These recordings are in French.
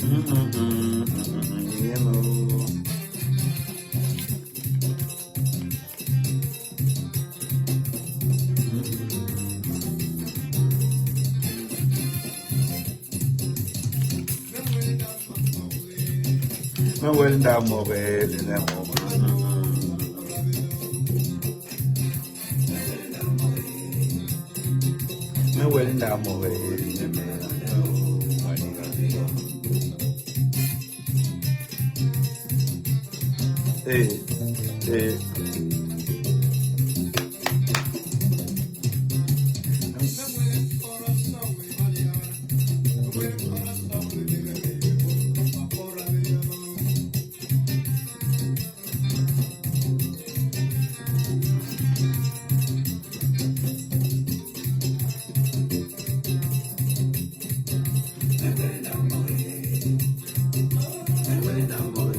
Me well da more me well da more eh me well da more.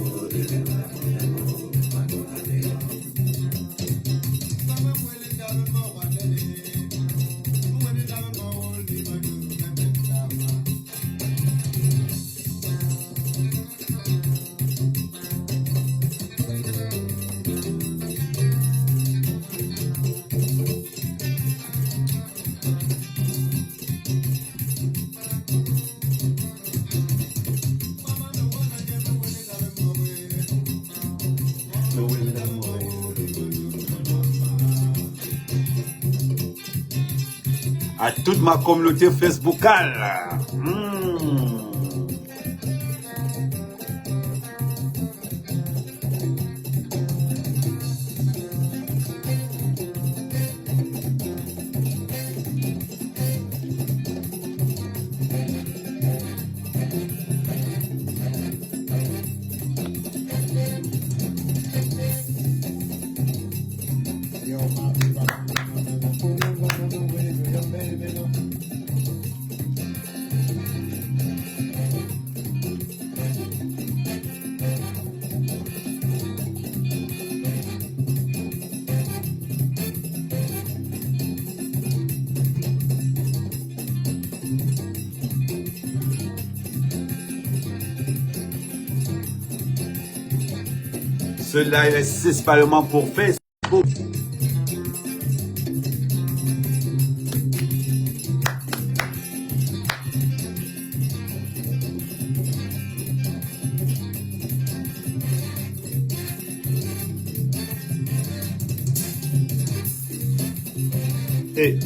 À toute ma communauté Facebookale. Ce live est spécialement pour Facebook. Et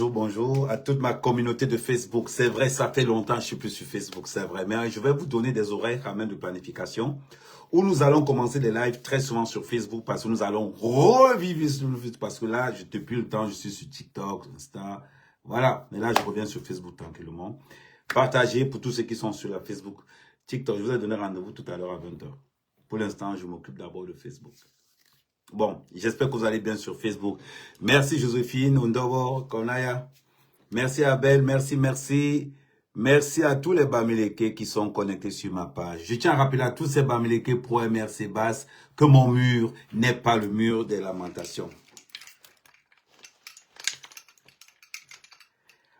bonjour à toute ma communauté de Facebook. C'est vrai, ça fait longtemps que je suis plus sur Facebook, c'est vrai. Mais je vais vous donner des horaires quand même de planification où nous allons commencer des lives très souvent sur Facebook parce que nous allons revivre sur le Facebook parce que là, depuis le temps, je suis sur TikTok, Insta. Voilà, mais là, je reviens sur Facebook tranquillement. Partagez pour tous ceux qui sont sur la Facebook. TikTok, je vous ai donné rendez-vous tout à l'heure à 20 h. Pour l'instant, je m'occupe d'abord de Facebook. Bon, j'espère que vous allez bien sur Facebook. Merci Joséphine, Ondobo, Konaya. Merci Abel, merci. Merci à tous les Bamileke qui sont connectés sur ma page. Je tiens à rappeler à tous ces Bamileke pro MRC basse que mon mur n'est pas le mur des lamentations.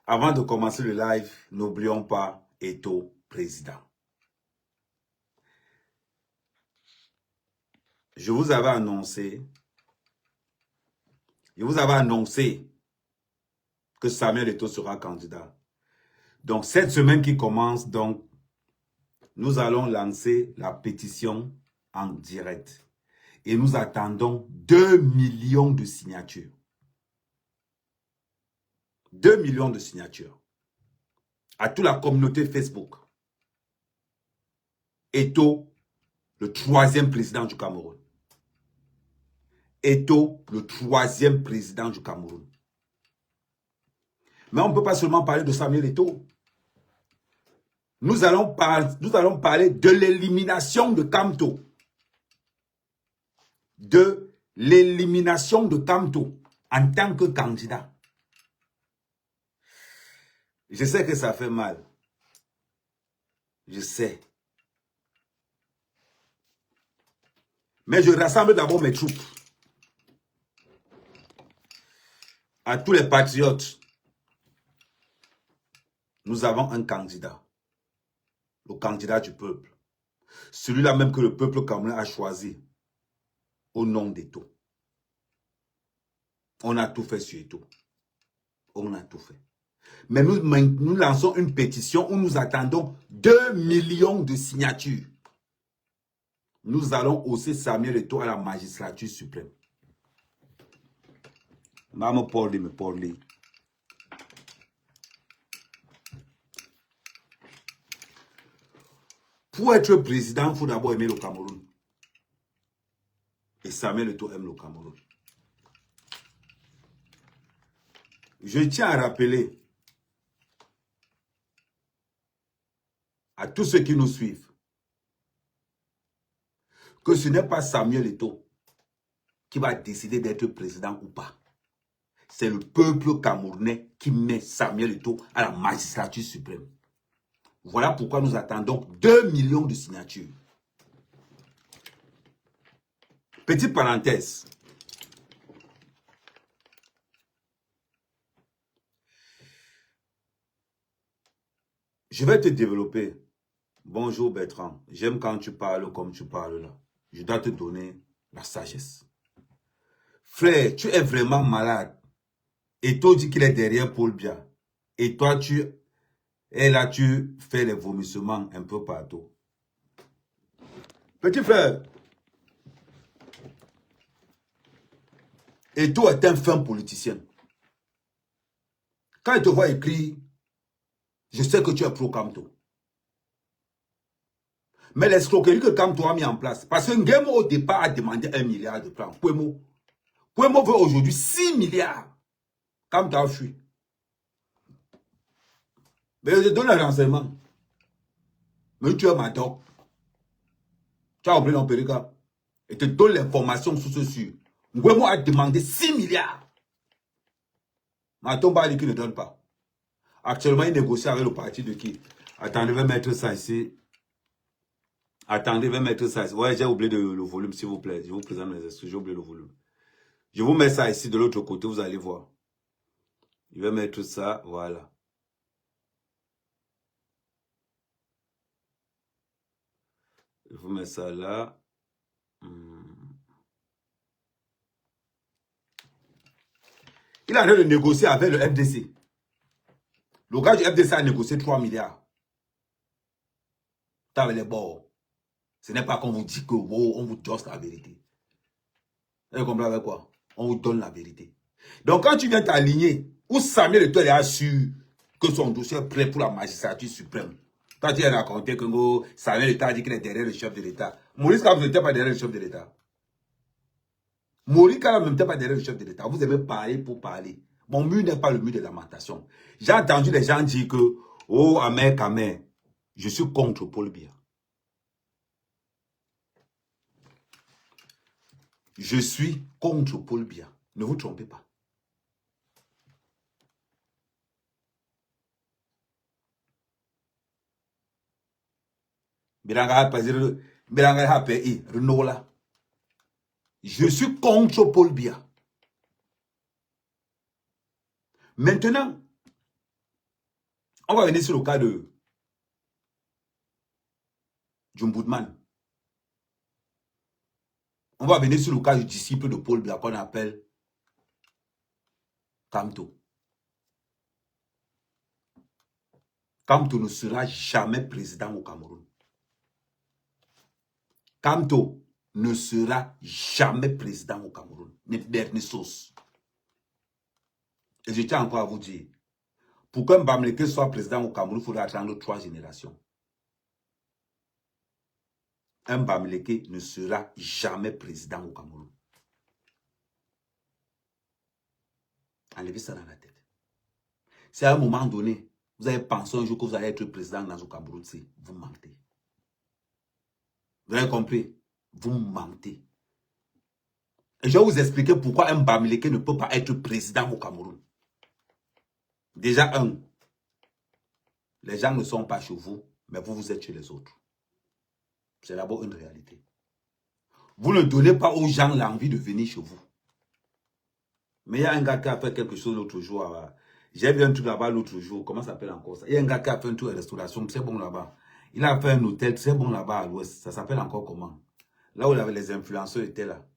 Avant de commencer le live, n'oublions pas Eto président. Je vous avais annoncé que Samuel Eto sera candidat. Donc, cette semaine qui commence, donc, nous allons lancer la pétition en direct. Et nous attendons 2 millions de signatures. 2 millions de signatures. À toute la communauté Facebook. Eto, le 3e président du Cameroun. Eto, le 3e président du Cameroun. Mais on ne peut pas seulement parler de Samuel Eto. Nous allons parler de l'élimination de Kamto. De l'élimination de Kamto en tant que candidat. Je sais que ça fait mal. Je sais. Mais je rassemble d'abord mes troupes. À tous les patriotes, nous avons un candidat. Le candidat du peuple. Celui-là même que le peuple camerounais a choisi au nom d'Eto. On a tout fait sur Eto. On a tout fait. Mais nous lançons une pétition où nous attendons 2 millions de signatures. Nous allons hausser Samuel Eto à la magistrature suprême. Maman me parler. Pour être président, il faut d'abord aimer le Cameroun. Et Samuel Eto aime le Cameroun. Je tiens à rappeler à tous ceux qui nous suivent que ce n'est pas Samuel Eto qui va décider d'être président ou pas. C'est le peuple camerounais qui met Samuel Eto à la magistrature suprême. Voilà pourquoi nous attendons 2 millions de signatures. Petite parenthèse. Je vais te développer. Bonjour Bertrand. J'aime quand tu parles comme tu parles là. Je dois te donner la sagesse. Frère, tu es vraiment malade. Et toi, tu dis qu'il est derrière Paul Biya. Et toi, tu es là, tu fais les vomissements un peu partout. Petit frère. Et toi, tu es un fin politicien. Quand il te voit écrire, je sais que tu es pro Kamto. Mais l'escroquerie que Kamto a mis en place, parce que Nguemo au départ a demandé 1 milliard de francs. Kwemo veut aujourd'hui 6 milliards. Kamto a fui. Mais je te donne un renseignement. Mais tu es ma doc. Tu as oublié l'Empérica. Et te donne l'information sur ce sur. Nguemo a demandé 6 milliards. Matomba dit qu'il ne donne pas. Actuellement, il négocie avec le parti de qui? Attendez, je vais mettre ça ici. Attendez, je vais mettre ça ici. Ouais, j'ai oublié le volume, s'il vous plaît. Je vous présente mes excuses, j'ai oublié le volume. Je vous mets ça ici de l'autre côté, vous allez voir. Je vais mettre ça, voilà. Je vous mets ça là. Il a en train de négocier avec le FDC. Le gars du FDC a négocié 3 milliards. T'avais les bords. Ce n'est pas qu'on vous dit que wow, on vous donne la vérité. Vous comprenez avec quoi? On vous donne la vérité. Donc quand tu viens t'aligner, où Samuel Eto est assuré que son dossier est prêt pour la magistrature suprême. Toi tu as raconté que Samuel Eto a dit qu'il est derrière le chef de l'État. Maurice Kamto n'était pas derrière le chef de l'État. Maurice Kamto n'était pas derrière le chef de l'État. Vous aimez parler pour parler. Mon mur n'est pas le mur de lamentation. J'ai entendu les gens dire que, oh, Amer, je suis contre Paul Biya. Je suis contre Paul Biya. Ne vous trompez pas. Je suis contre Paul Biya. Maintenant, on va venir sur le cas de Djumboudman. On va venir sur le cas du disciple de Paul Biya qu'on appelle Kamto. Kamto ne sera jamais président au Cameroun. Kamto ne sera jamais président au Cameroun. Ni sauce. Et je tiens encore à vous dire, pour qu'un Bamileke soit président au Cameroun, il faudra attendre 3 générations. Un Bamileke ne sera jamais président au Cameroun. Enlevez ça dans la tête. Si à un moment donné, vous avez pensé un jour que vous allez être président dans le Cameroun, vous mentez. Vous avez compris? Vous mentez. Et je vais vous expliquer pourquoi un Bamileke ne peut pas être président au Cameroun. Déjà, les gens ne sont pas chez vous, mais vous êtes chez les autres. C'est d'abord une réalité. Vous ne donnez pas aux gens l'envie de venir chez vous. Mais il y a un gars qui a fait quelque chose l'autre jour. J'ai vu un truc là-bas l'autre jour. Comment ça s'appelle encore ça? Il y a un gars qui a fait un tour de restauration. C'est bon là-bas. Il a fait un hôtel très bon là-bas à l'ouest. Ça s'appelle encore comment? Là où les influenceurs étaient là.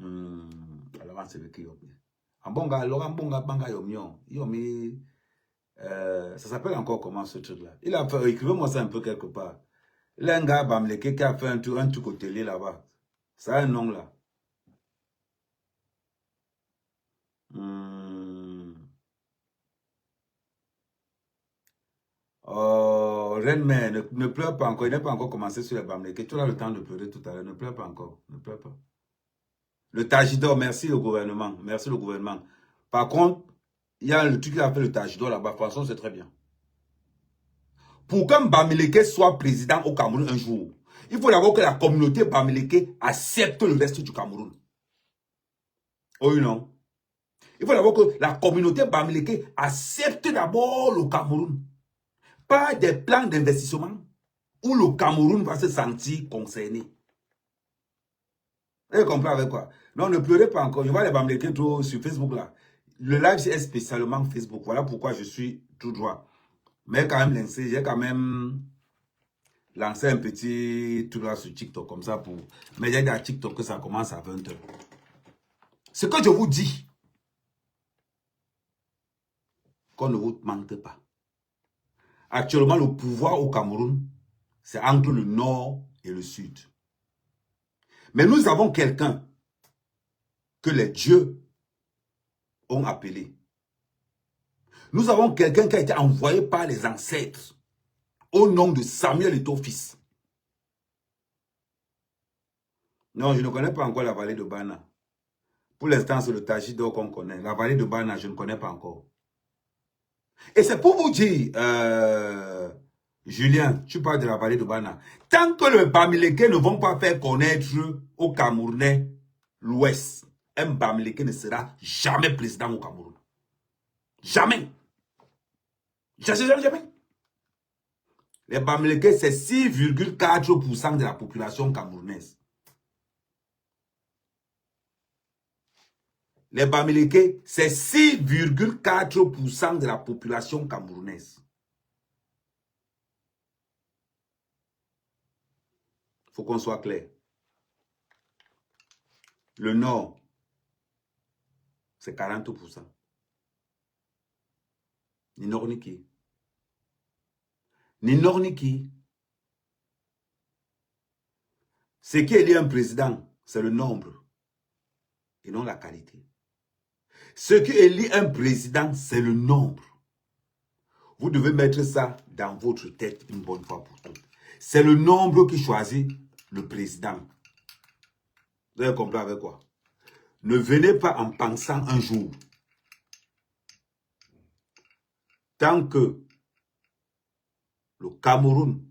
Alors, c'est le qui en bon gars, Laurent Bonga Banga Yomion. Ça s'appelle encore comment ce truc-là? Il a fait, écrivez-moi ça un peu quelque part. Il y a un gars Bamleke qui a fait un truc hôtelier là-bas. Ça a un nom là. Oh, Rennes, ne pleure pas encore. Il n'a pas encore commencé sur les Bamleke. Tu as le temps de pleurer tout à l'heure. Ne pleure pas encore. Ne pleure pas. Le Tajidor, merci le gouvernement. Merci le gouvernement. Par contre, il y a le truc qui a fait le Tajidor là-bas. De toute façon, c'est très bien. Pour qu'un Bamileke soit président au Cameroun un jour, il faut d'abord que la communauté Bamileke accepte le reste du Cameroun. Oui, non. Il faut d'abord que la communauté Bamileke accepte d'abord le Cameroun. Pas des plans d'investissement où le Cameroun va se sentir concerné. Vous comprenez avec quoi? Non, ne pleurez pas encore. Je vois les Bamileke trop sur Facebook là. Le live, c'est spécialement Facebook. Voilà pourquoi je suis tout droit. Mais quand même, j'ai quand même lancé un petit truc là sur TikTok comme ça pour... Mais j'ai dit à TikTok que ça commence à 20 h. Ce que je vous dis, qu'on ne vous mente pas. Actuellement, le pouvoir au Cameroun, c'est entre le nord et le sud. Mais nous avons quelqu'un que les dieux ont appelé. Nous avons quelqu'un qui a été envoyé par les ancêtres au nom de Samuel Eto'o fils. Non, je ne connais pas encore la vallée de Bana. Pour l'instant, c'est le Tajidor qu'on connaît. La vallée de Bana, je ne connais pas encore. Et c'est pour vous dire, Julien, tu parles de la vallée de Bana. Tant que les Bamileke ne vont pas faire connaître aux Camerounais l'Ouest, un Bamileke ne sera jamais président au Cameroun. Jamais. Jamais. Les Bamileke, c'est 6,4% de la population camerounaise. Les Bamileke, c'est 6,4% de la population camerounaise. Il faut qu'on soit clair. Le Nord, c'est 40%. Ni Nord ni qui. Ni Nord ni qui. Ce qui est lié à un président, c'est le nombre et non la qualité. Ce qui élit un président, c'est le nombre. Vous devez mettre ça dans votre tête une bonne fois pour toutes. C'est le nombre qui choisit le président. Vous avez compris avec quoi? Ne venez pas en pensant un jour. Tant que le Cameroun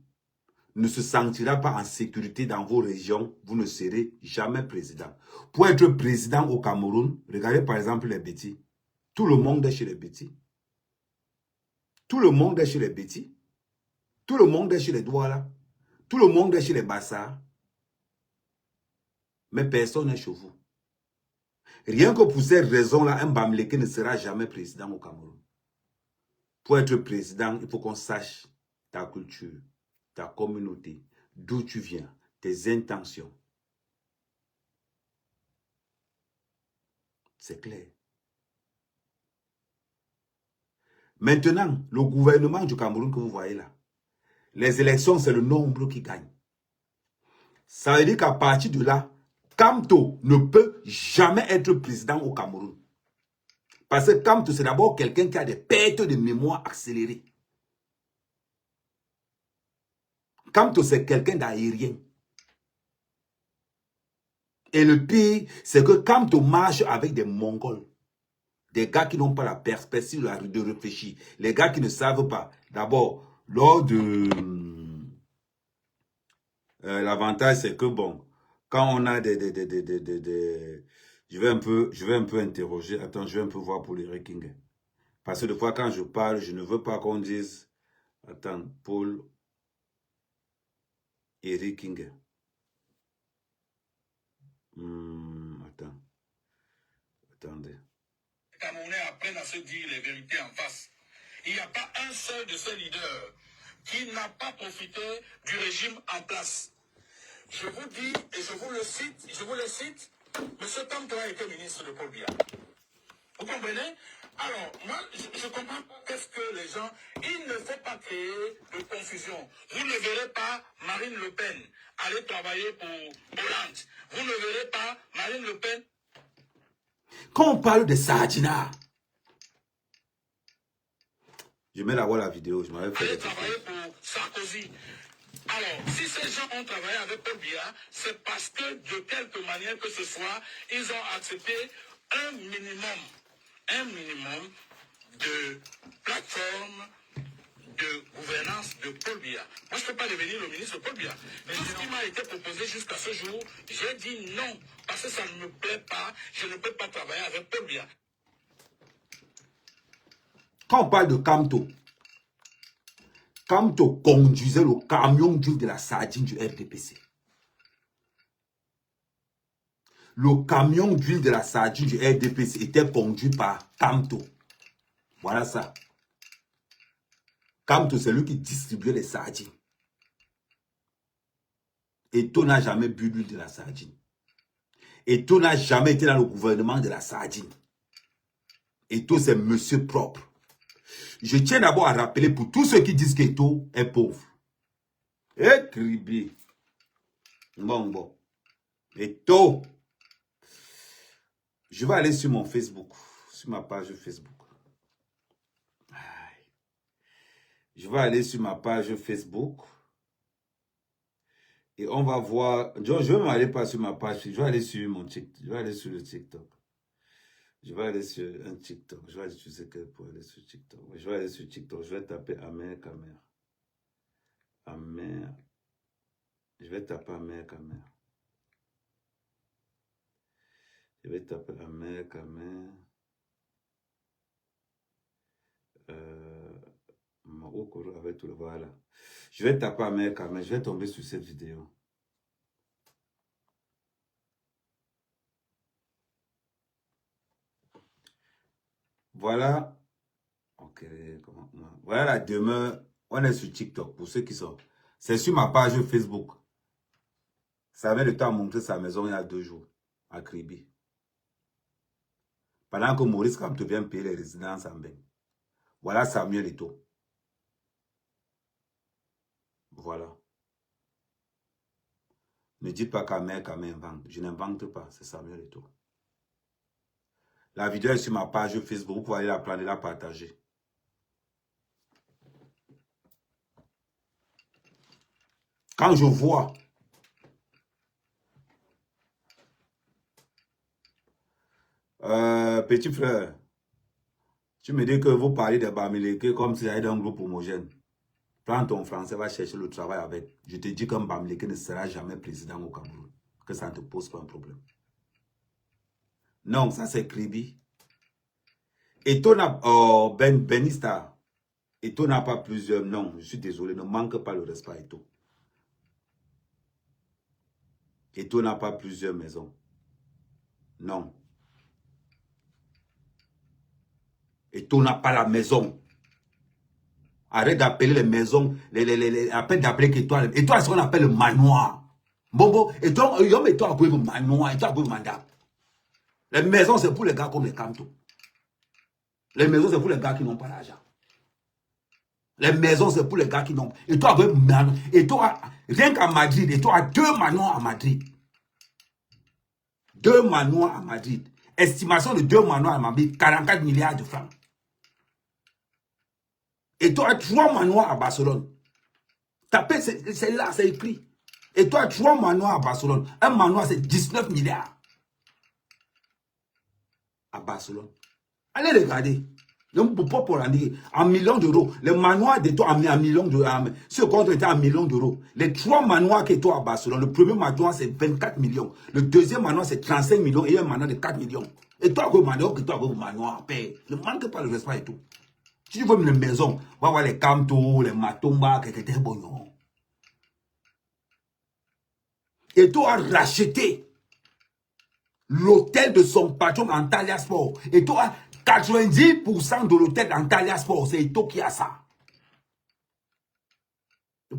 ne se sentira pas en sécurité dans vos régions, vous ne serez jamais président. Pour être président au Cameroun, regardez par exemple les Bétis. Tout le monde est chez les Bétis. Tout le monde est chez les Bétis. Tout le monde est chez les Douala. Tout le monde est chez les Bassars. Mais personne n'est chez vous. Rien que pour ces raisons-là, un Bamileke ne sera jamais président au Cameroun. Pour être président, il faut qu'on sache ta culture, ta communauté, d'où tu viens, tes intentions. C'est clair. Maintenant, le gouvernement du Cameroun que vous voyez là, les élections, c'est le nombre qui gagne. Ça veut dire qu'à partir de là, Kamto ne peut jamais être président au Cameroun. Parce que Kamto, c'est d'abord quelqu'un qui a des pertes de mémoire accélérées. Kamto, c'est quelqu'un d'aérien. Et le pire, c'est que Kamto marche avec des Mongols. Des gars qui n'ont pas la perspective de réfléchir. Les gars qui ne savent pas. D'abord, lors de... l'avantage, c'est que bon, quand on a je vais un peu interroger. Attends, je vais un peu voir pour les King. Parce que des fois, quand je parle, je ne veux pas qu'on dise... Attends, Paul Eric King. Attends. Attendez. Les Camerounais apprennent à se dire les vérités en face. Il n'y a pas un seul de ces leaders qui n'a pas profité du régime en place. Je vous dis, et je vous le cite, M. Tamto a été ministre de Paul Biya. Vous comprenez? Alors, moi, je comprends pas qu'est-ce que les gens... Il ne faut pas créer de confusion. Vous ne verrez pas Marine Le Pen aller travailler pour Hollande. Vous ne verrez pas Marine Le Pen... Quand on parle de Sadina, je mets la vidéo, je m'avais fait... aller travailler pour Sarkozy. Alors, si ces gens ont travaillé avec Paul Biya, c'est parce que de quelque manière que ce soit, ils ont accepté un minimum de plateforme de gouvernance de Paul Biya. Moi, je ne peux pas devenir le ministre de Paul Biya. Mais tout ce qui m'a été proposé jusqu'à ce jour, j'ai dit non, parce que ça ne me plaît pas, je ne peux pas travailler avec Paul Biya. Quand on parle de Kamto conduisait le camion d'huile de la sardine du RDPC. Le camion d'huile de la sardine du RDPC était conduit par Kamto. Voilà ça. Kamto, c'est lui qui distribuait les sardines. Eto n'a jamais bu l'huile de la sardine. Eto n'a jamais été dans le gouvernement de la sardine. Eto, c'est monsieur propre. Je tiens d'abord à rappeler pour tous ceux qui disent qu'Eto est pauvre. Écribé. Bon. Eto. Je vais aller sur mon Facebook, sur ma page Facebook. Je vais aller sur ma page Facebook. Et on va voir. Je ne vais m'aller pas sur ma page. Je vais aller sur mon TikTok. Je vais aller sur le TikTok. Je vais aller sur un TikTok. Je vais utiliser quel pour aller sur TikTok. Je vais aller sur TikTok. Je vais taper Amer Kamer. Amer. Je vais taper Amer Kamer. Je vais taper Amer Kamer. Avec tout le voilà. Je vais taper Amer Kamer. Je vais tomber sur cette vidéo. Voilà. Ok. Voilà la demeure. On est sur TikTok pour ceux qui sont. C'est sur ma page Facebook. Ça avait le temps à montrer sa maison il y a 2 jours. À Kribi. Pendant que Maurice Kamto vient payer les résidences en bain. Voilà Samuel Eto'o. Voilà. Ne dites pas qu'Amer invente. Je n'invente pas. C'est Samuel Eto'o. La vidéo est sur ma page Facebook. Vous pouvez aller la prendre et la partager. Quand je vois petit frère, tu me dis que vous parlez de Bamileke comme si j'allais dans un groupe homogène. Prends ton français, va chercher le travail avec. Je te dis qu'un Bamileke ne sera jamais président au Cameroun. Que ça ne te pose pas un problème. Non, ça c'est Kribi. Et ton Benista. Et ton n'a pas plusieurs. Non, je suis désolé, ne manque pas le respect à Eto. Eto n'a pas plusieurs maisons. Non. Eto n'a pas la maison. Arrête d'appeler les maisons, arrête d'appeler que toi. Et toi, c'est ce qu'on appelle le manoir. Bon, et toi, et toi, le manoir, et toi, le mandat. Les maisons, c'est pour les gars comme les Kamto. Les maisons, c'est pour les gars qui n'ont pas l'argent. Les maisons, c'est pour les gars qui n'ont. Et toi, rien qu'à Madrid, et toi, as 2 manoirs à Madrid. 2 manoirs à Madrid. Estimation de 2 manoirs à Madrid, 44 milliards de francs. Et toi, 3 manoirs à Barcelone. Tapez, c'est là, c'est écrit. Et toi, 3 manoirs à Barcelone. Un manoir, c'est 19 milliards. À Barcelone. Allez regarder. Donc, pour dire, en millions d'euros. Le manoir de toi a millions d'euros. Ce compte était en millions d'euros. Les 3 manoirs que toi à Barcelone, le premier manoir, c'est 24 millions. Le deuxième manoir, c'est 35 millions. Et un manoir de 4 millions. Et toi, le manoir, paye. Ne manque pas le respect et tout. Si tu veux une maison, va voir les Kamto, les Matomba, qui étaient bons. Et toi, racheté l'hôtel de son patron Antalya Sport. Et toi, 90% de l'hôtel d'Antalya Sport, c'est Eto qui a ça.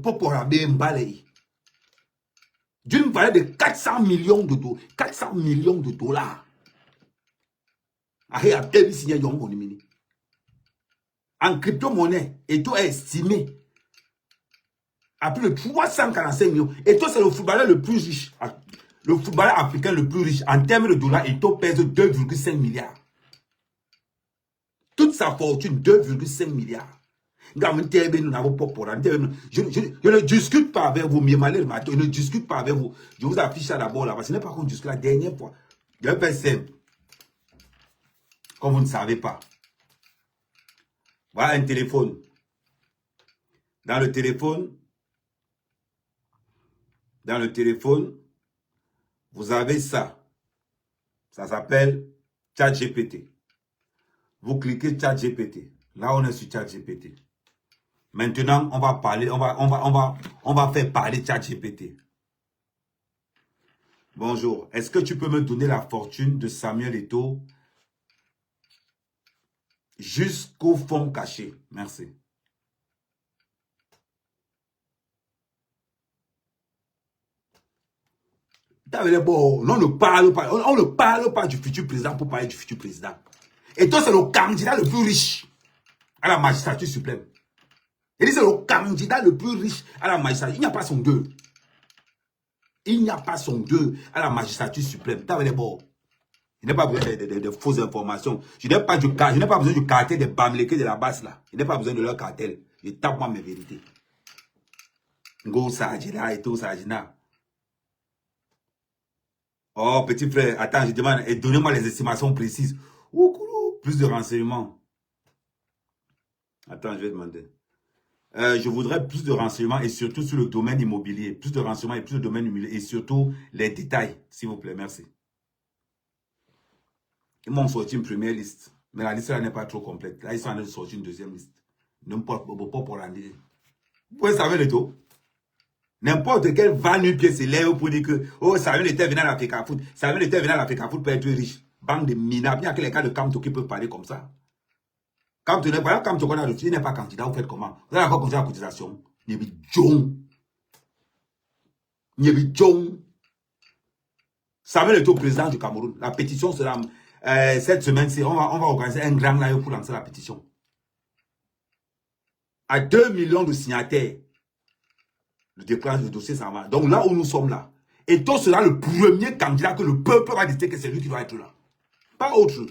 Pour la Bembalei. D'une valeur de 400 millions de dollars. 400 millions de dollars. En crypto-monnaie, Eto est estimé à plus de 345 millions. Eto, c'est le footballeur le plus riche. Le footballeur africain le plus riche. En termes de dollars, Eto pèse 2,5 milliards. Toute sa fortune, 2,5 milliards. Je ne discute pas avec vous, je ne discute pas avec vous. Je vous affiche ça d'abord là, parce que ce n'est pas qu'on discute la dernière fois. Je vais faire simple. Comme vous ne savez pas. Voilà un téléphone. Dans le téléphone, vous avez ça. Ça s'appelle ChatGPT. Vous cliquez ChatGPT. Là, on est sur ChatGPT. Maintenant, on va parler, on va faire parler ChatGPT. Bonjour. Est-ce que tu peux me donner la fortune de Samuel Eto'o jusqu'au fond caché? Merci. On ne parle pas du futur président pour parler du futur président. Eto'o, c'est le candidat le plus riche à la magistrature suprême. Il dit c'est le candidat le plus riche à la magistrature. Il n'y a pas son deux. Il n'y a pas son deux à la magistrature suprême. Je n'ai pas besoin de fausses informations. Je n'ai pas besoin du cartel des Bamileke de la base là. Je n'ai pas besoin de leur cartel. Je tape moi mes vérités. Ngo Sajina et tout Sajina. Oh petit frère, attends, je demande, et donnez-moi les estimations précises. Plus de renseignements. Attends, je vais demander. Je voudrais plus de renseignements et surtout sur le domaine immobilier. Plus de renseignements et plus de domaine immobilier et surtout les détails, s'il vous plaît. Merci. Ils m'ont sorti une première liste. Mais la liste là n'est pas trop complète. Là, ils sont en train de sortir une deuxième liste. N'importe pas pour l'année. Vous pouvez savoir le taux. N'importe quel va nu-pied se lève pour dire que oh, Samuel était venu à l'Africa Foot. Samuel était venu à l'Africa Foot pour être riche. Bande de minables. Il n'y a que les cas de Kamto qui peuvent parler comme ça. Kamto n'est pas Kamto qu'on a reçu. Il n'est pas candidat. Vous faites comment? Vous avez encore continué la cotisation. Nyebi Djong. Samuel est au président du Cameroun. La pétition sera cette semaine-ci. On va organiser un grand live pour lancer la pétition. À 2 millions de signataires. Le déploiement du dossier, ça va. Donc là où nous sommes là, Eto'o sera le premier candidat que le peuple va décider que c'est lui qui doit être là. Pas autre.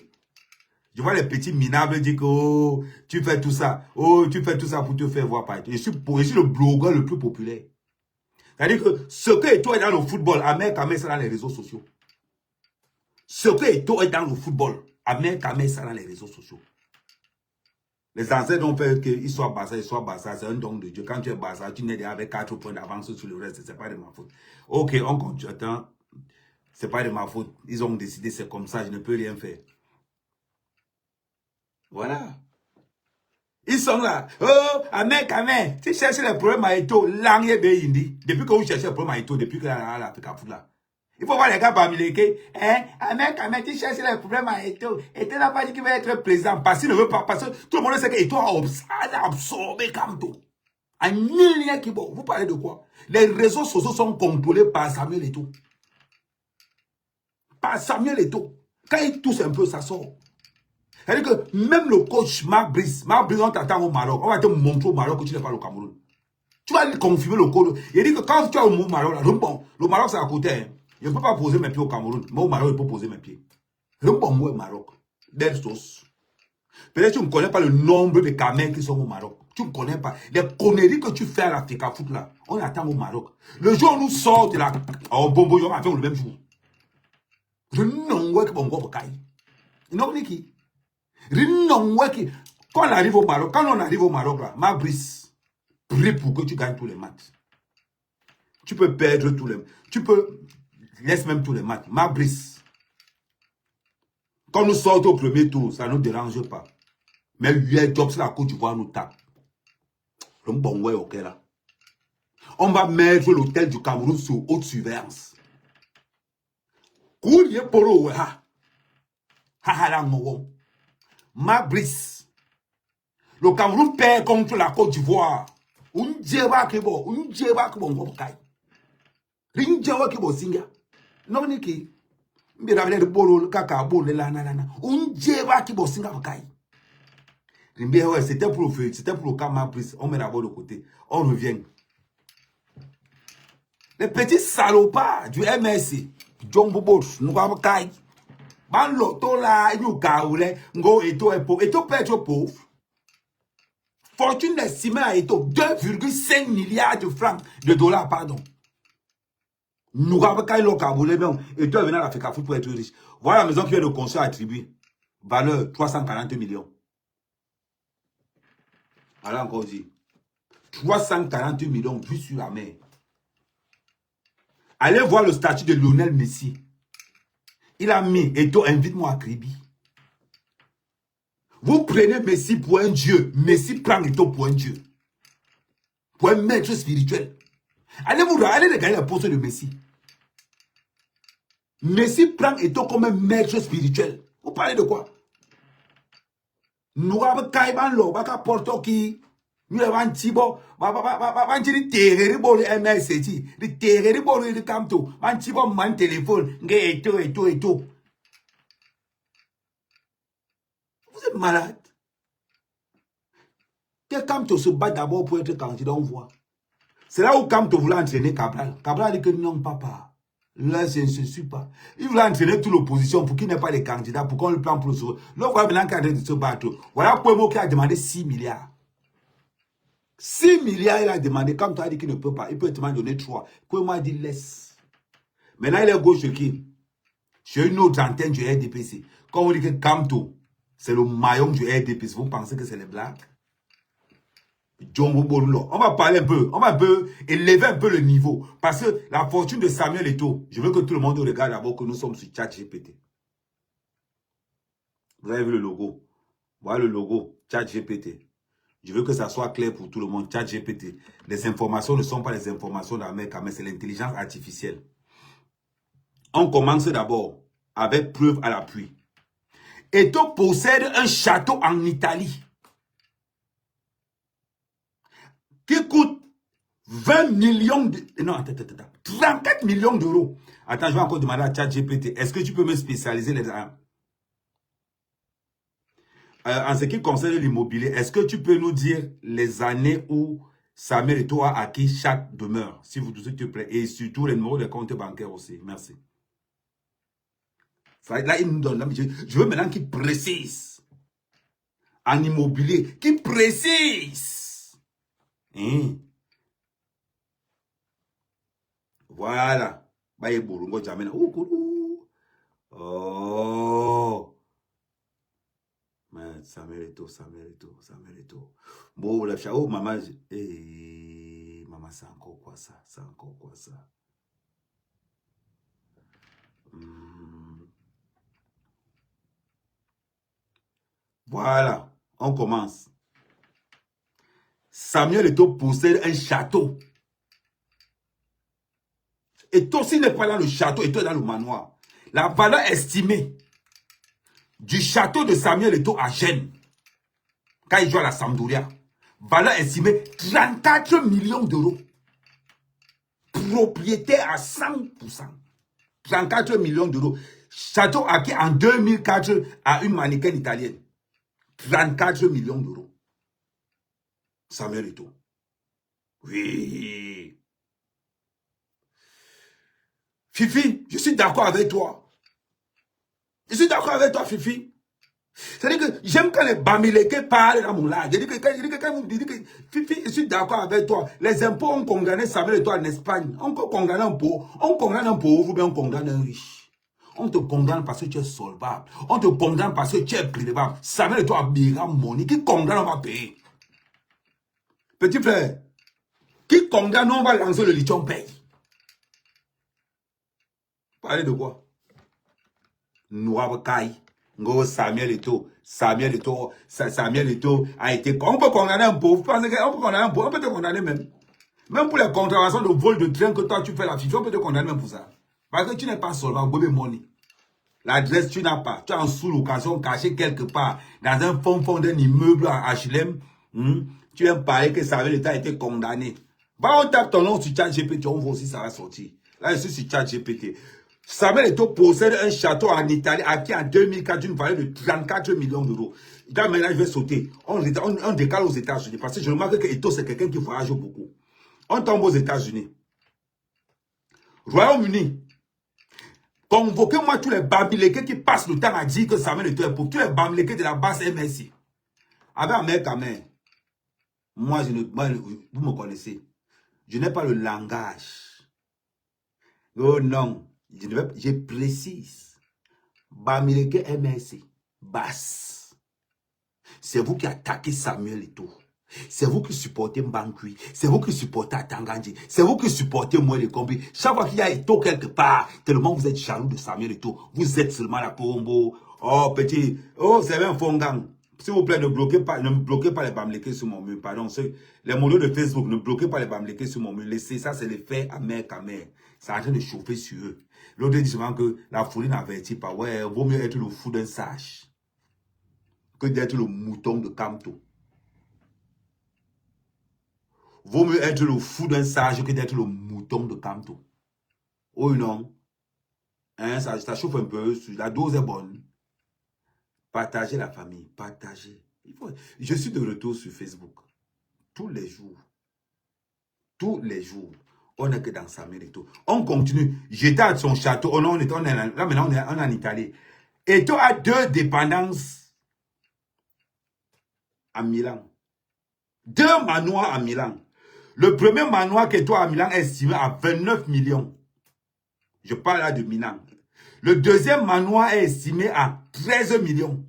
Je vois les petits minables dire que oh, tu fais tout ça. Oh, tu fais tout ça pour te faire voir par Eto'o. Je suis le blogueur le plus populaire. C'est-à-dire que ce que Eto'o est dans le football, Ahmed Kamé, c'est dans les réseaux sociaux. Ce que Eto'o est dans le football, Ahmed Kamé, c'est dans les réseaux sociaux. Les ancêtres ont fait qu'ils soient Barça, ils soient Barça, c'est un don de Dieu. Quand tu es Barça, tu n'es déjà avec 4 points d'avance sur le reste, c'est pas de ma faute. Ok, on continue. Attends, c'est pas de ma faute. Ils ont décidé, c'est comme ça, je ne peux rien faire. Voilà. Ils sont là. Oh, Ahmed Kamé, tu cherches les problèmes à Eto'o, l'angé Beyindi. Depuis que vous cherchez les problèmes à Eto'o, depuis que l'Africa Foot là. Il faut voir les gars Bamileke. Ahmed Kamé, tu cherches les problèmes à Eto'o. Eto'o n'a pas dit qu'il va être président. Parce qu'il ne veut pas. Parce que tout le monde sait que Eto'o a absorbé Kamto. Vous parlez de quoi? Les réseaux sociaux sont contrôlés par Samuel Eto'o. Par Samuel Eto'o. Quand il tousse un peu, ça sort. C'est-à-dire que même le coach Marc Brice, on t'attend au Maroc. On va te montrer au Maroc que tu n'es pas au Cameroun. Tu vas confirmer le code. Il dit que quand tu es au Maroc, là, le Maroc c'est à côté. Hein. Je ne peux pas poser mes pieds au Cameroun. Mais au Maroc, je peux poser mes pieds. Moi, au Maroc. D'Elstos. Peut-être que tu ne connais pas le nombre de Kamers qui sont au Maroc. Tu ne connais pas. Les conneries que tu fais à l'Africa Foot là, on attend au Maroc. Le jour où nous sortons de la. Oh, bon, on va faire le même jour. Quand on arrive au Maroc, là, ma Brice, prie pour que tu gagnes tous les matchs. Tu peux perdre tous les matchs. Tu peux. Laisse même tous les matchs. Ma Brice. Quand nous sortons au premier tour, ça ne nous dérange pas. Mais les jobs, la Côte d'Ivoire nous tape. Le bon ouais, ok là. On va mettre l'hôtel du Cameroun sous haute surveillance. Kouye poro weha. Hahala ngowo. Mabrice. Le Cameroun perd contre la Côte d'Ivoire. Unjeba kibo ngokai. Rinjewa kibo singa. Non niki. Mbira bolo kaka bolo lana. Unjeba kibo singa ngokai. Rimbe c'était pour le cas Mabrice. On met d'abord de côté. On revient. Les petits salopards du MSC. John Bobo, nous avons kai. Ban loto la you kaoule ngo eto pauvre. Fortune estimée à Eto 2,5 milliards de francs de dollars, pardon. Nous avons quand le Kaboulé, et toi venant à l'Afrique pour être riche. Voilà la maison qui vient de construire attribuée. Valeur 340 millions. Alors encore dit. 340 millions vus sur la mer. Allez voir le statut de Lionel Messi. Il a mis Eto, invite-moi à Kribi. Vous prenez Messi pour un dieu. Messi prend Eto pour un dieu. Pour un maître spirituel. Allez regarder la pose de Messi. Messi prend Eto comme un maître spirituel. Vous parlez de quoi? Nous avons Kaiban Lo, Baka Porto qui. Nous avons Tibo. Banjiri terreri bolu MSC. Di terreri bolu di Kamto. Banjibo man téléphone. Nge Eto. Vous êtes malade. Que Kamto se bat d'abord pour être candidat, on voit. C'est là où Kamto voulait entraîner Cabral. Cabral dit que non, papa. Là, je ne suis pas. Il voulait entraîner toute l'opposition pour qu'il n'ait pas de candidat, pour qu'on le prenne pour le sauver. Là, voilà maintenant qu'il est en train de se battre. Voilà Pouemo qui a demandé 6 milliards. 6 milliards, il a demandé. Kamto a dit qu'il ne peut pas. Il peut te donner 3. Pouemo a dit laisse. Maintenant, il est gauche qui? J'ai une autre antenne du RDPC. Quand on dit que Kamto, c'est le maillon du RDPC, vous pensez que c'est les blagues? On va parler un peu, on va élever un peu le niveau. Parce que la fortune de Samuel Eto'o, je veux que tout le monde regarde d'abord que nous sommes sur ChatGPT. Vous avez vu le logo? Voilà le logo, ChatGPT. Je veux que ça soit clair pour tout le monde, ChatGPT. Les informations ne sont pas les informations d'Amérique, mais c'est l'intelligence artificielle. On commence d'abord avec preuve à l'appui. Eto'o possède un château en Italie qui coûte 20 millions de... Non, attends. 34 millions d'euros. Attends, je vais encore demander à ChatGPT. Est-ce que tu peux me spécialiser les... en ce qui concerne l'immobilier, est-ce que tu peux nous dire les années où Samuel Eto'o a acquis chaque demeure, s'il vous plaît, et surtout les numéros de compte bancaires aussi. Merci. Ça, là, il nous donne... Là, je veux maintenant qu'il précise. En immobilier, qu'il précise. Voilà. Oh. Mais Samuel Eto'o. Bon, la chao, maman. Maman, c'est encore quoi ça? Voilà. On commence. Samuel Eto'o possède un château. Eto'o, s'il n'est pas dans le château, Eto'o est dans le manoir. La valeur estimée du château de Samuel Eto'o à Gênes, quand il joue à la Sampdoria, valeur estimée 34 millions d'euros. Propriétaire à 100%. 34 millions d'euros. Château acquis en 2004 à une mannequin italienne. 34 millions d'euros. Samuel Eto'o. Oui. Fifi, je suis d'accord avec toi. Fifi. C'est-à-dire que j'aime quand les Bamileke parlent dans mon live. Je dis que quand vous dites que Fifi, je suis d'accord avec toi. Les impôts ont condamné Samuel Eto'o en Espagne. On condamne un pauvre. On condamne un pauvre ou bien on condamne un riche. On te condamne parce que tu es solvable. On te condamne parce que tu es prévable. Samuel Eto'o a bien monnaie. Qui condamne, on va payer. Petit frère, qui condamne, on va lancer le lithium paye. Parlez de quoi? Noir Kai, Ngo Samuel Eto'o a été... On peut condamner un pauvre, on peut condamner un pauvre, on peut te condamner même. Même pour les contraventions de vol de train que toi tu fais la fiche, on peut te condamner même pour ça. Parce que tu n'es pas solvable, bébé money. L'adresse, tu n'as pas. Tu es en sous-location caché quelque part dans un fond d'un immeuble à HLM. Tu viens parler que Samuel Eto'o a été condamné. Bah, on tape ton nom sur ChatGPT, on voit aussi ça va sortir. Là, je suis sur ChatGPT. Samuel Eto'o possède un château en Italie acquis en 2004 d'une valeur de 34 millions d'euros. Là, maintenant, je vais sauter. On décale aux États-Unis parce que je remarque que Eto'o, c'est quelqu'un qui voyage beaucoup. On tombe aux États-Unis. Royaume-Uni. Convoquez-moi tous les bamilekés qui passent le temps à dire que Samuel Eto'o est pauvre. Tous les bamilekés de la base MSI. Avec Amérique, moi, vous me connaissez. Je n'ai pas le langage. Oh non. Je précise. Bamileke MSI. Basse. C'est vous qui attaquez Samuel Eto'o. C'est vous qui supportez Mbankui. C'est vous qui supportez Atangandji. C'est vous qui supportez moi les combis. Chaque fois qu'il y a Eto'o quelque part, tellement vous êtes jaloux de Samuel Eto'o. Vous êtes seulement la Pombo. Oh petit. Oh c'est un fond gang. S'il vous plaît, ne me bloquez pas les bamlékés sur mon mur. Pardon. Les modos de Facebook, ne bloquez pas les bamlékés sur mon mur. Laissez ça, c'est les faits amer. C'est en train de chauffer sur eux. L'autre dit souvent que la folie n'avertit pas. Ouais, vaut mieux être le fou d'un sage que d'être le mouton de Kamto. Vaut mieux être le fou d'un sage que d'être le mouton de Kamto. Oh non. Hein, ça chauffe un peu. La dose est bonne. Partagez la famille. Partagez. Je suis de retour sur Facebook. Tous les jours. Tous les jours. On n'est que dans Samuel Eto'o. On continue. J'étais à son château. Oh non, là maintenant, on est en Italie. Eto'o a 2 dépendances à Milan. 2 manoirs à Milan. Le premier manoir qu'Eto'o a à Milan est estimé à 29 millions. Je parle là de Milan. Le deuxième manoir est estimé à 13 millions.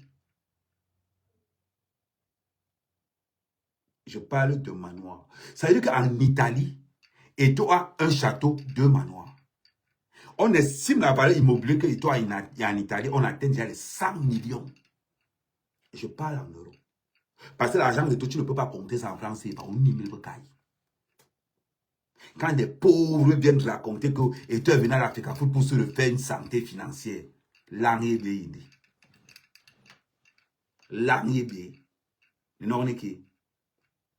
Je parle de manoir. Ça veut dire qu'en Italie, Eto'o a un château, 2 manoirs. On estime la valeur immobilière que Eto'o a en Italie, on atteint déjà les 100 millions. Je parle en euros. Parce que l'argent de Eto'o, tu ne peux pas compter ça en France, c'est pas un numéro de caille. Quand des pauvres viennent raconter que Eto'o est venu à l'Afrique pour se faire une santé financière, l'année bien. L'année bien.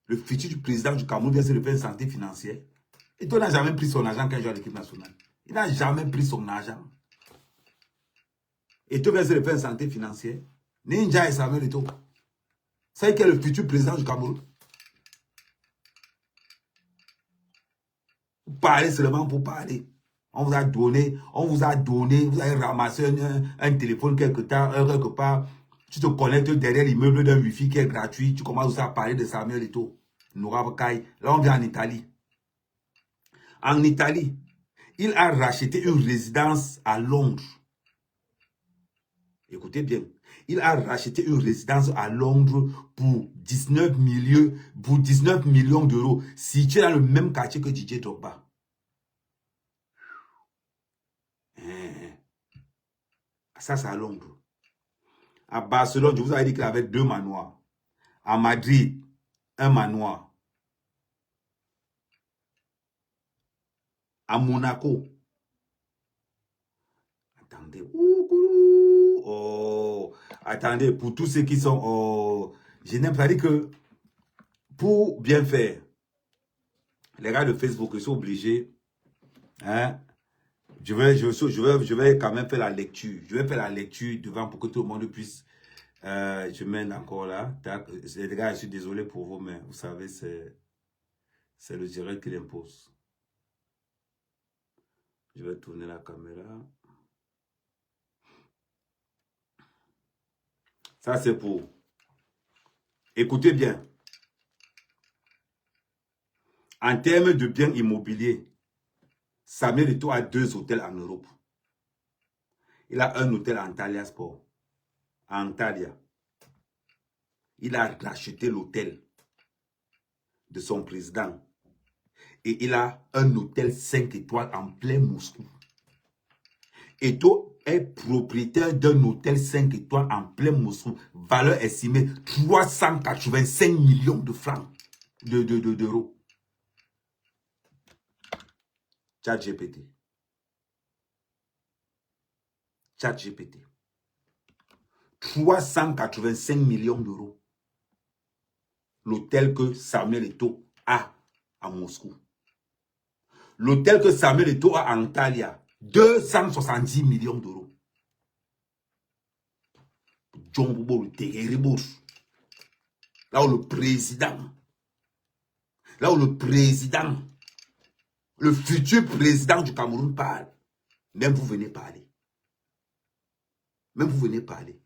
Le futur du président du Cameroun vient se faire une santé financière. Eto'o n'a jamais pris son argent quand il joue à l'équipe nationale. Il n'a jamais pris son argent. Eto'o vient se faire une santé financière. Ninja et Samuel Eto'o. C'est qui est le futur président du Cameroun. Vous parlez seulement pour parler. On vous a donné, vous avez ramassé un téléphone quelque part. Tu te connectes derrière l'immeuble d'un wifi qui est gratuit. Tu commences à parler de Samuel Eto'o. Là, on vient en Italie. En Italie, il a racheté une résidence à Londres. Écoutez bien. Il a racheté une résidence à Londres pour 19 millions d'euros, située dans le même quartier que Didier Drogba. Ça, c'est à Londres. À Barcelone, je vous avais dit qu'il avait 2 manoirs. À Madrid, 1 manoir. À Monaco. Attendez. Oh. Attendez, pour tous ceux qui sont... Oh, je n'aime pas dire que pour bien faire, les gars de Facebook, ils sont obligés. Hein, je vais quand même faire la lecture. Je vais faire la lecture devant pour que tout le monde puisse... je mène encore là. Les gars, je suis désolé pour vous, mais vous savez, c'est le direct qui l'impose. Je vais tourner la caméra. Ça, c'est pour... Écoutez bien. En termes de biens immobiliers, Samuel Eto'o a 2 hôtels en Europe. Il a un hôtel à Antalya Sport. À Antalya. Il a racheté l'hôtel de son président. Et il a un hôtel 5 étoiles en plein Moscou. Eto'o est propriétaire d'un hôtel 5 étoiles en plein Moscou. Valeur estimée 385 millions de francs. D'euros. ChatGPT. ChatGPT. 385 millions d'euros. L'hôtel que Samuel Eto'o a à Moscou. L'hôtel que Samuel Eto'o a à Antalya, 270 millions d'euros. John Bobo, le terrible. Là où le président, le futur président du Cameroun parle, même vous venez parler. Même vous venez parler.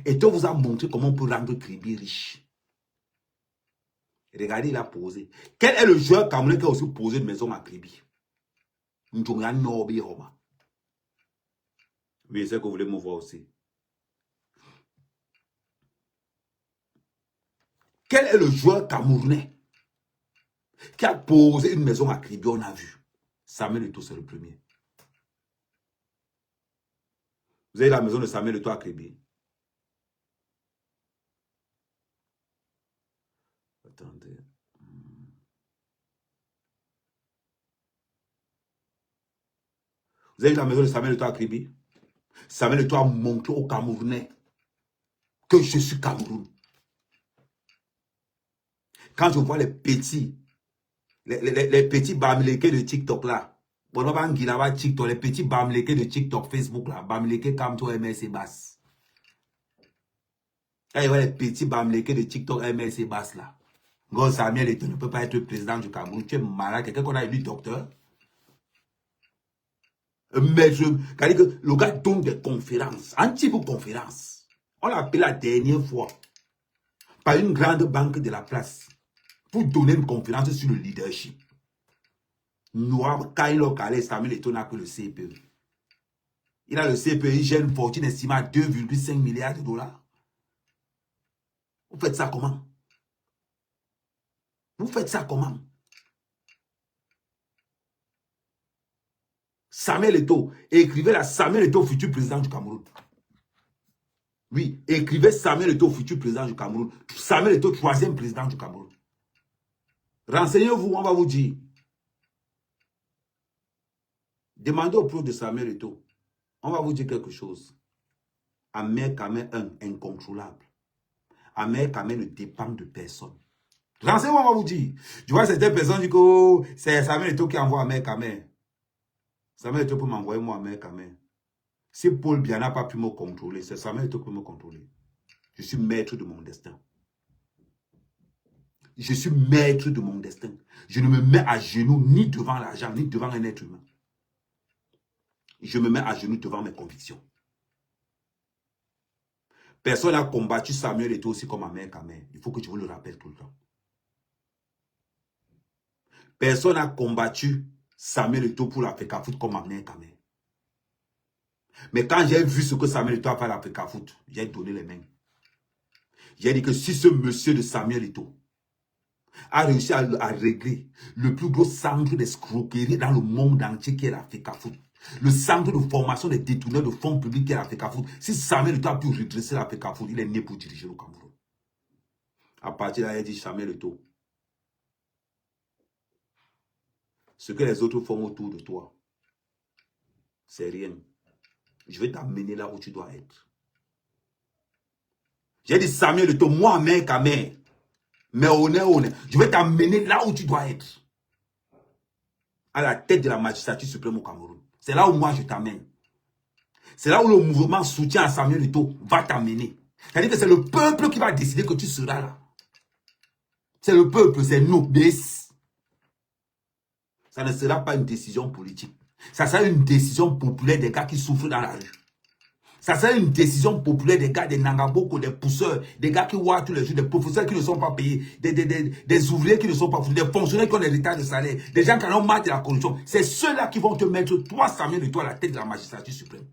Eto'o vous a montré comment on peut rendre Kribi riche. Regardez, il a posé. Quel est le joueur camerounais qui a aussi posé une maison à Kribi? Oui, c'est que vous voulez me voir aussi. Quel est le joueur camerounais qui a posé une maison à Kribi? On a vu. Samuel Eto'o, c'est le premier. Vous avez la maison de Samuel Eto'o à Kribi? Attendez. Vous avez la maison de Samuel Eto'o à Kribi? Samuel Eto'o a montré aux Camerounais que je suis Cameroun. Quand je vois les petits bamlékés de TikTok là, les petits bamlékés de TikTok, Facebook là, bamlékés comme toi, MSC Bass. Quand je vois les petits bamlékés de TikTok, MSC Bass là, Gon Samuel Eto'o ne peut pas être président du Cameroun. Tu es malade, quelqu'un qu'on a élu docteur. Mais le gars donne des conférences, anti-conférences. On l'a appelé la dernière fois par une grande banque de la place pour donner une conférence sur le leadership. Noir, Kailo Kale, Samuel Eto'o n'a que le CPE. Il a le CPE, il gère une fortune estimée à 2,5 milliards de dollars. Vous faites ça comment? Vous faites ça comment? Samuel Eto'o, écrivez la Samuel Eto'o, futur président du Cameroun. Oui, écrivez Samuel Eto'o, futur président du Cameroun. Samuel Eto'o, troisième président du Cameroun. Renseignez-vous, on va vous dire. Demandez au pro de Samuel Eto'o. On va vous dire quelque chose. Amer Kamé 1, incontrôlable. Amer Kamé ne dépend de personne. Renseignez-vous, on va vous dire. Tu vois, certaines personnes disent que oh, c'est Samuel Eto'o qui envoie Amer Kamé. Samuel Eto'o peut m'envoyer moi Amer Kamé. Si Paul Biya n'a pas pu me contrôler, c'est Samuel Eto'o qui peut me contrôler. Je suis maître de mon destin. Je suis maître de mon destin. Je ne me mets à genoux ni devant l'argent, ni devant un être humain. Je me mets à genoux devant mes convictions. Personne n'a combattu Samuel Eto'o aussi comme Amer Kamé. Il faut que je vous le rappelle tout le temps. Personne n'a combattu Samuel Eto'o pour l'Africafoot comme Amer Kamé. Mais quand j'ai vu ce que Samuel Eto'o a fait à l'Africafoot, j'ai donné les mains. J'ai dit que si ce monsieur de Samuel Eto'o a réussi à régler le plus gros centre d'escroquerie dans le monde entier qui est l'Africafoot, le centre de formation des détourneurs de fonds publics qui est l'Africafoot, si Samuel Eto'o a pu redresser l'Africafoot, il est né pour diriger le Cameroun. À partir de là, il a dit Samuel Eto'o, ce que les autres font autour de toi, c'est rien. Je vais t'amener là où tu dois être. J'ai dit Samuel Eto'o, moi, Amer Kamé, mais honnête, je vais t'amener là où tu dois être. À la tête de la magistrature suprême au Cameroun. C'est là où moi je t'amène. C'est là où le mouvement soutien à Samuel Eto'o va t'amener. C'est-à-dire que c'est le peuple qui va décider que tu seras là. C'est le peuple, c'est nous, BS. Ça ne sera pas une décision politique. Ça sera une décision populaire des gars qui souffrent dans la rue. Ça sera une décision populaire des gars, des Nangaboko, des pousseurs, des gars qui voient tous les jours, des professeurs qui ne sont pas payés, des ouvriers qui ne sont pas payés, des fonctionnaires qui ont des retards de salaire, des gens qui en ont marre de la corruption. C'est ceux-là qui vont te mettre, toi, Samuel Eto'o, à la tête de la magistrature suprême.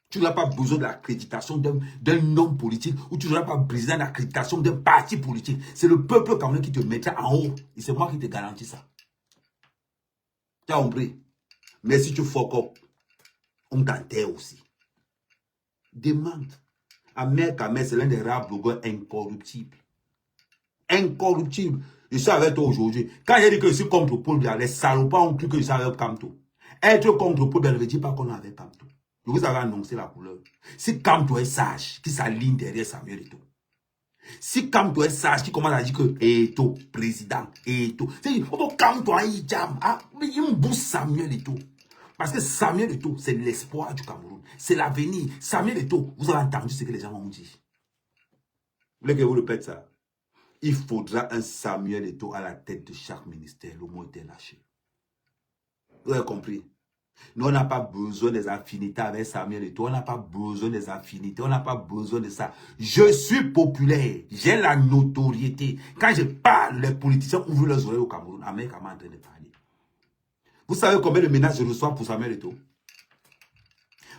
Tu n'as pas besoin de l'accréditation d'un homme politique ou tu n'auras pas besoin de l'accréditation d'un parti politique. C'est le peuple quand même qui te mettra en haut. Et c'est moi qui te garantis ça. Tu as compris? Mais si tu fuck up, on t'enterre aussi. Demande. Amer Kamé, c'est l'un des rares blogueurs incorruptibles. Incorruptible. Je suis avec toi aujourd'hui. Quand j'ai dit que je suis contre Paul Biya, les salopards ont cru que je suis avec Kamto. Être contre Paul Biya ne veut dire pas qu'on est avec Kamto. Je vous avais annoncé la couleur. Si Kamto est sage, qui s'aligne derrière Samuel Eto'o. Si Kamto est sage, qui commence à dire que Eto'o, président, Eto'o. C'est Kamto a eu jam. Il me booste Samuel Eto'o. Parce que Samuel Eto'o, c'est l'espoir du Cameroun. C'est l'avenir. Samuel Eto'o, vous avez entendu ce que les gens ont dit. Vous voulez que vous répète ça? Il faudra un Samuel Eto'o à la tête de chaque ministère. Le mot était lâché. Vous avez compris? Nous, on n'a pas besoin des affinités avec Samuel Eto'o. On n'a pas besoin des affinités. On n'a pas besoin de ça. Je suis populaire. J'ai la notoriété. Quand je parle, les politiciens ouvrent leurs oreilles au Cameroun. Amérique est en train de parler. Vous savez combien de menaces je reçois pour Samuel Eto'o?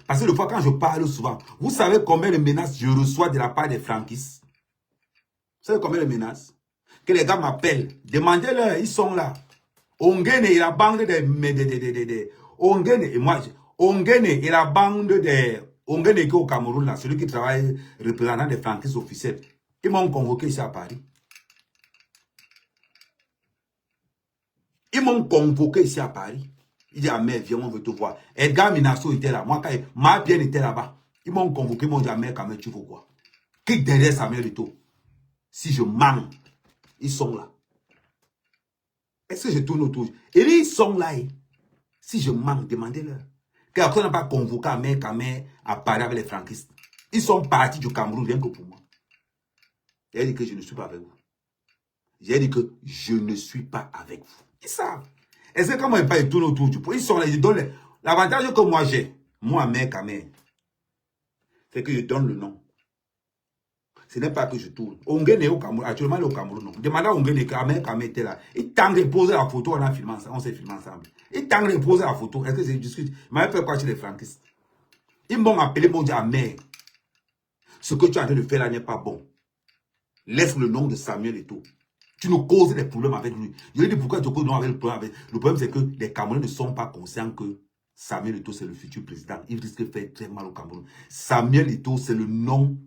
Parce que le fois quand je parle souvent, vous savez combien de menaces je reçois de la part des franquistes? Vous savez combien de menaces? Que les gars m'appellent. Demandez-leur, ils sont là. Ongene et la bande des Ongene et moi, Ongene et la bande des Ongene qui est au Cameroun là, celui qui travaille représentant des franquistes officiels, ils m'ont convoqué ici à Paris. Ils m'ont convoqué ici à Paris. Il dit, ah mère, viens, on veut te voir. Edgar Minasso était là. Moi, quand ma bien était là-bas. Ils m'ont convoqué, ils m'ont dit, ah mère, quand même, tu veux quoi? Qui derrière Samuel Eto'o? Si je manque, ils sont là. Est-ce que je tourne autour? Et ils sont là. Si je manque, demandez-leur. Quelqu'un n'a pas convoqué à mère, quand même, à Paris avec les franquistes. Ils sont partis du Cameroun rien que pour moi. J'ai dit que je ne suis pas avec vous. J'ai dit que je ne suis pas avec vous. Ils savent. Est-ce que quand moi, ils tournent autour du pot, ils sont là, ils donnent l'avantage que moi j'ai, moi, mère, quand même, c'est que je donne le nom. Ce n'est pas que je tourne. Ongene est au Cameroun, actuellement il est au Cameroun. Non. Demandez à Ongene que Amère quand même était là. Il t'a reposé la photo, on s'est filmé ensemble. Il t'a reposé la photo. Est-ce que je discute? Il m'a fait quoi chez les franquistes? Ils m'ont appelé, m'ont dit, Amère, ce que tu es en train de faire là n'est pas bon. Laisse le nom de Samuel Eto'o. Tu nous causes des problèmes avec lui. Je lui ai dit pourquoi tu causes des problèmes avec lui. Le problème, c'est que les Camerounais ne sont pas conscients que Samuel Eto'o, c'est le futur président. Il risque de faire très mal au Cameroun. Samuel Eto'o, c'est le nom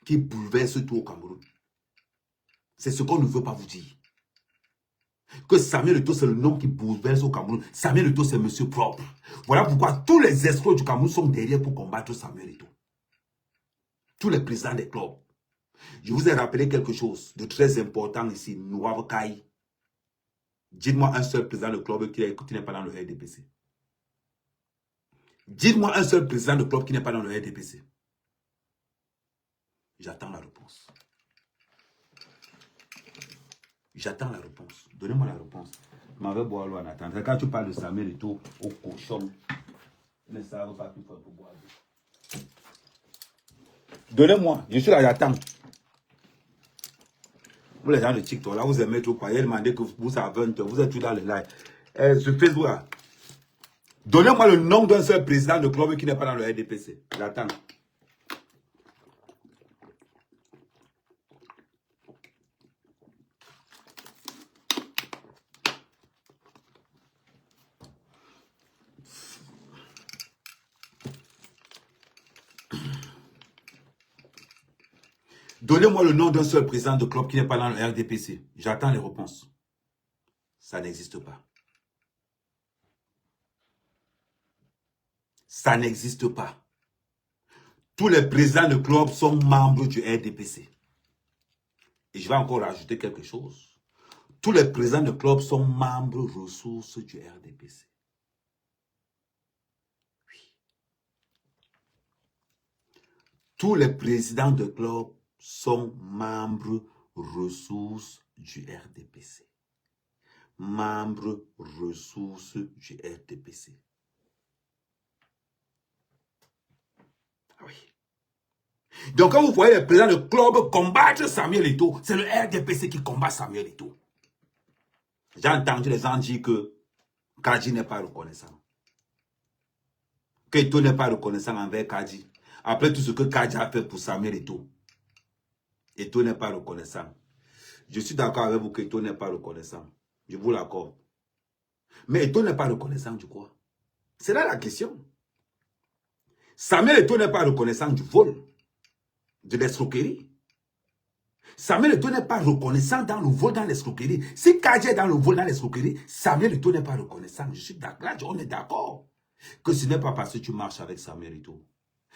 qui bouleverse tout au Cameroun. C'est ce qu'on ne veut pas vous dire. Que Samuel Eto'o, c'est le nom qui bouleverse au Cameroun. Samuel Eto'o, c'est monsieur propre. Voilà pourquoi tous les escrocs du Cameroun sont derrière pour combattre Samuel Eto'o. Tous les présidents des clubs. Je vous ai rappelé quelque chose de très important ici, Noir Kai. Dites-moi un seul président de club qui n'est pas dans le RDPC. Dites-moi un seul président de club qui n'est pas dans le RDPC. J'attends la réponse. J'attends la réponse. Donnez-moi la réponse. Je m'en vais boire l'eau en attendant. Quand tu parles de Samuel Eto'o au cochon, ils ne savent pas qu'il faut pour boire. Donnez-moi. Je suis là, j'attends. Vous les gens de TikTok, là, vous aimez trop quoi. Il a demandé que vous à 20h, vous êtes tout dans le live. Sur Facebook, là. Donnez-moi le nom d'un seul président de club qui n'est pas dans le RDPC. J'attends. Donnez-moi le nom d'un seul président de club qui n'est pas dans le RDPC. J'attends les réponses. Ça n'existe pas. Ça n'existe pas. Tous les présidents de club sont membres du RDPC. Et je vais encore rajouter quelque chose. Tous les présidents de club sont membres ressources du RDPC. Oui. Tous les présidents de club sont membres ressources du RDPC. Membres ressources du RDPC. Oui. Donc quand vous voyez les présidents de club combattre Samuel Eto'o, c'est le RDPC qui combat Samuel Eto'o. J'ai entendu les gens dire que Kadji n'est pas reconnaissant. Que Eto'o n'est pas reconnaissant envers Kadji. Après tout ce que Kadji a fait pour Samuel Eto'o. Eto'o n'est pas reconnaissant. Je suis d'accord avec vous que Eto'o n'est pas reconnaissant. Je vous l'accorde. Mais Eto'o n'est pas reconnaissant du quoi? C'est là la question. Samuel Eto'o n'est pas reconnaissant du vol, de l'escroquerie. Samuel Eto'o n'est pas reconnaissant dans le vol, dans l'escroquerie. Si Kadji est dans le vol, dans l'escroquerie, Samuel Eto'o n'est pas reconnaissant. Je suis d'accord, on est d'accord. Que ce n'est pas parce que tu marches avec Samuel Eto'o.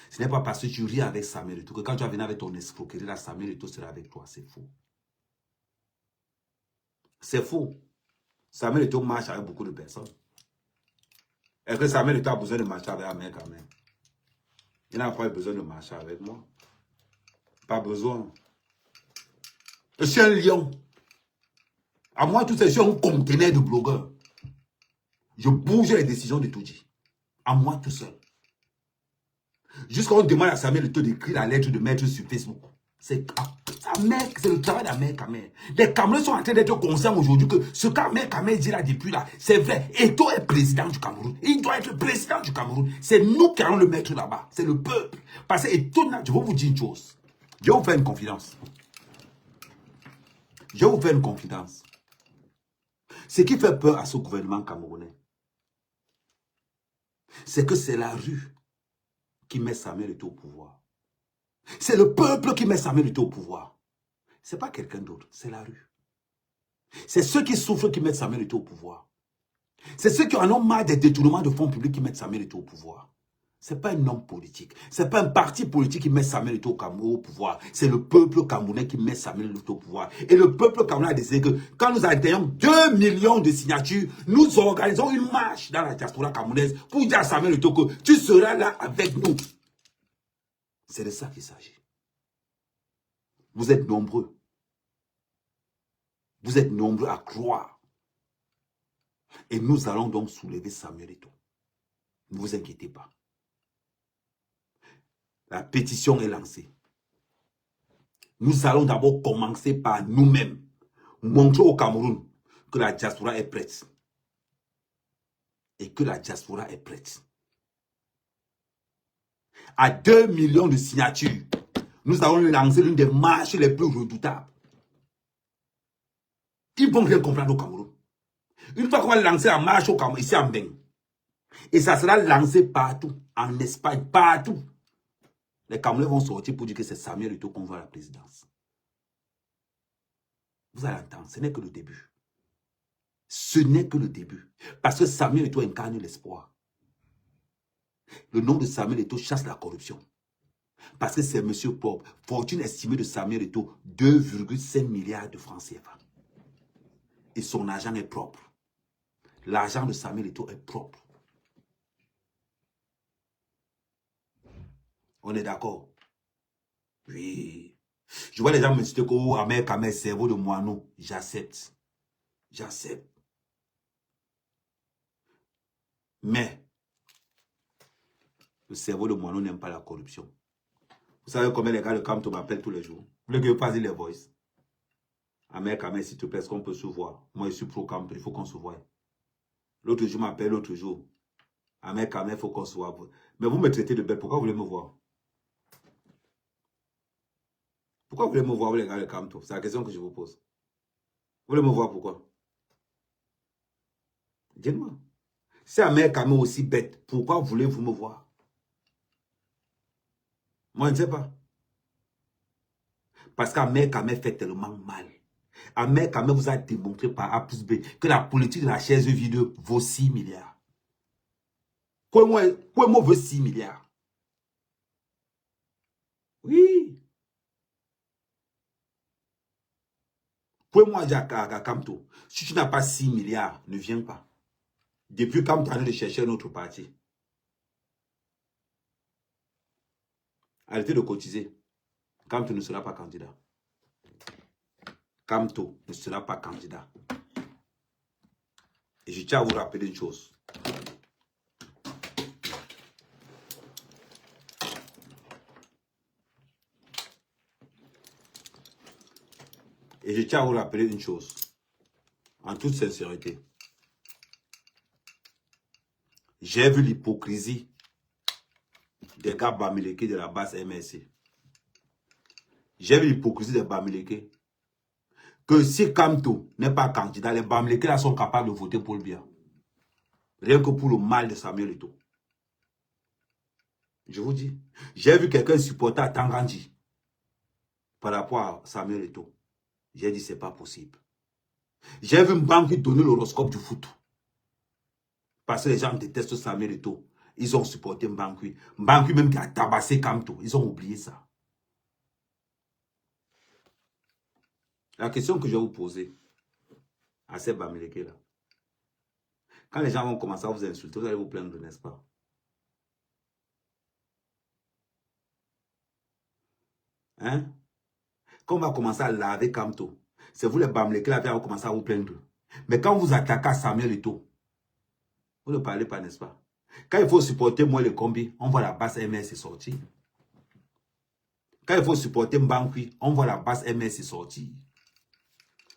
Ce n'est pas parce que tu ris avec Samuel Eto'o que quand tu vas venir avec ton escroquerie, là, Samuel Eto'o sera avec toi. C'est faux. C'est faux. Samuel Eto'o marche avec beaucoup de personnes. Est-ce que Samuel Eto'o a besoin de marcher avec Ahmed Kamel? Il n'a pas besoin de marcher avec moi. Pas besoin. Je suis un lion. À moi, tout ça, je suis un conteneur de blogueurs. Je bouge les décisions de Toudji. À moi tout seul. Jusqu'à on demande à Samuel Eto'o d'écrire la lettre de mettre sur Facebook. C'est le travail d'Ahmed Kamel. Les Camerounais sont en train d'être conscients aujourd'hui que ce qu'Ahmed Kamel dit là depuis là, c'est vrai. Eto'o est président du Cameroun. Il doit être président du Cameroun. C'est nous qui allons le mettre là-bas. C'est le peuple. Parce que Eto'o, je vais vous dire une chose. Je vais vous faire une confidence. Je vais vous faire une confidence. Ce qui fait peur à ce gouvernement camerounais, c'est que c'est la rue qui met Samuel Eto'o au pouvoir. C'est le peuple qui met Samuel Eto'o au pouvoir. Ce n'est pas quelqu'un d'autre, c'est la rue. C'est ceux qui souffrent qui mettent Samuel Eto'o au pouvoir. C'est ceux qui en ont marre des détournements de fonds publics qui mettent Samuel Eto'o au pouvoir. Ce n'est pas un homme politique. Ce n'est pas un parti politique qui met Samuel Eto'o au pouvoir. C'est le peuple camerounais qui met Samuel Eto'o au pouvoir. Et le peuple camerounais a décidé que quand nous atteignons 2 millions de signatures, nous organisons une marche dans la diaspora camerounaise pour dire à Samuel Eto'o que tu seras là avec nous. C'est de ça qu'il s'agit. Vous êtes nombreux. Vous êtes nombreux à croire. Et nous allons donc soulever Samuel Eto'o. Ne vous inquiétez pas. La pétition est lancée. Nous allons d'abord commencer par nous-mêmes. Montrer au Cameroun que la diaspora est prête. Et que la diaspora est prête. À 2 millions de signatures, nous allons lancer l'une des marches les plus redoutables. Ils ne vont rien comprendre au Cameroun. Une fois qu'on va lancer la marche au Cameroun, ici en Beng, et ça sera lancé partout, en Espagne, partout. Les Camerounais vont sortir pour dire que c'est Samuel Eto'o qu'on va à la présidence. Vous allez entendre, ce n'est que le début. Ce n'est que le début. Parce que Samuel Eto'o incarne l'espoir. Le nom de Samuel Eto'o chasse la corruption. Parce que c'est monsieur propre. Fortune estimée de Samuel Eto'o, 2,5 milliards de francs CFA. Et son argent est propre. L'argent de Samuel Eto'o est propre. On est d'accord? Oui. Je vois les gens me dire que Ahmed Kamel, cerveau de moineau. J'accepte. J'accepte. Mais, le cerveau de moineau n'aime pas la corruption. Vous savez combien les gars de Camto m'appellent tous les jours? Vous voulez que je passe les voices? Ahmed Kamel, s'il te plaît, est-ce qu'on peut se voir? Moi, je suis pro Camto, il faut qu'on se voie. L'autre jour, m'appelle l'autre jour. Ahmed Kamel, il faut qu'on se voit. Mais vous me traitez de bête, pourquoi vous voulez me voir? Pourquoi vous voulez me voir, les gars de Camto? C'est la question que je vous pose. Vous voulez me voir pourquoi? Dites-moi. Si Ahmed Kamel est aussi bête, pourquoi voulez-vous me voir? Moi, je ne sais pas. Parce qu'Ahmed Kamel fait tellement mal. Ahmed Kamel vous a démontré par A plus B que la politique de la chaise vide vaut 6 milliards. Quoi veut 6 milliards? Oui. Moi dire à Camto, si tu n'as pas 6 milliards, ne viens pas. Depuis quand tu es en train de chercher un autre parti. Arrêtez de cotiser. Camto ne sera pas candidat. Camto ne sera pas candidat. Et je tiens à vous rappeler une chose. Et je tiens à vous rappeler une chose. En toute sincérité. J'ai vu l'hypocrisie des gars Bamileke de la base MSC. J'ai vu l'hypocrisie des Bamileke. Que si Camto n'est pas candidat, les Bamileke là sont capables de voter pour le bien. Rien que pour le mal de Samuel Eto'o. Je vous dis. J'ai vu quelqu'un supporter à Tangandji par rapport à Samuel Eto'o. J'ai dit, c'est pas possible. J'ai vu une banque donner l'horoscope du foot. Parce que les gens détestent Samuel Eto'o. Ils ont supporté Mbankui. Mbankui même qui a tabassé Kamto. Ils ont oublié ça. La question que je vais vous poser à ces Bamileke là. Quand les gens vont commencer à vous insulter, vous allez vous plaindre, n'est-ce pas? Hein? Quand on va commencer à laver Kamto, c'est vous les Bamileke là qui vont commencer à vous plaindre. Mais quand vous attaquez à Samuel Eto'o, vous ne parlez pas, n'est-ce pas? Quand il faut supporter moi le combi, on voit la base MS sortir. Quand il faut supporter Mbankui, on voit la base MS sortir.